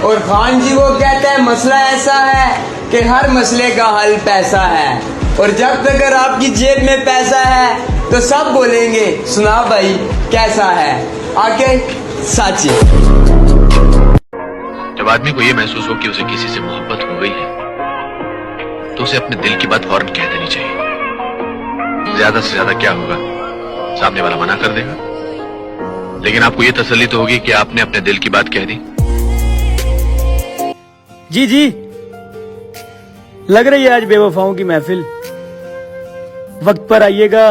और खान जी वो कहते हैं मसला ऐसा है कि हर मसले का हल पैसा है, और जब तक अगर आपकी जेब में पैसा है तो सब बोलेंगे सुना भाई कैसा है। आगे साची। जब आदमी को ये महसूस हो कि उसे किसी से मोहब्बत हो गई है तो उसे अपने दिल की बात फौरन कह देनी चाहिए। ज्यादा से ज्यादा क्या होगा, सामने वाला मना कर देगा, लेकिन आपको ये तसल्ली तो होगी कि आपने अपने दिल की बात कह दी। जी लग रही है आज बेवफाओं की महफिल। वक्त पर आइएगा,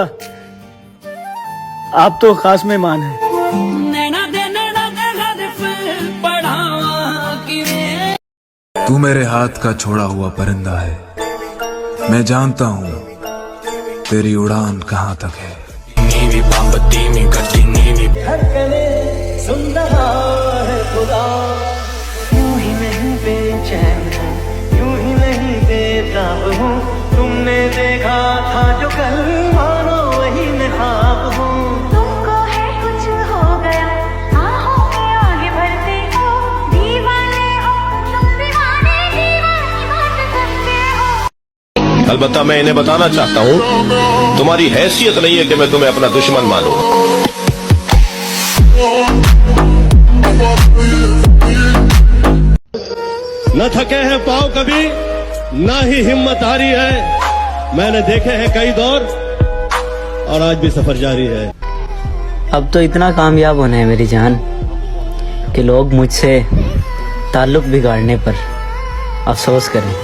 आप तो खास मेहमान हैं। तू मेरे हाथ का छोड़ा हुआ परिंदा है, मैं जानता हूँ तेरी उड़ान कहाँ तक है। सुन रहा है खुदा, यूं ही नहीं बेचैन हूँ, यूं ही नहीं बेताब हूँ। तुमने देखा था जो कल मानो वही मैं ख्वाब हूँ। तुमको है कुछ हो गया, आहों में आगे बढ़ते हो, दीवाने हो तुम, दीवाने दीवानी बात करते हो। अलबत्ता मैं इन्हें बताना चाहता हूँ, तुम्हारी हैसियत नहीं है कि मैं तुम्हें अपना दुश्मन मानूं। न थके हैं पाँव कभी, ना ही हिम्मत हारी है। मैंने देखे हैं कई दौर और आज भी सफर जारी है। अब तो इतना कामयाब होना है मेरी जान कि लोग मुझसे ताल्लुक बिगाड़ने पर अफसोस करें।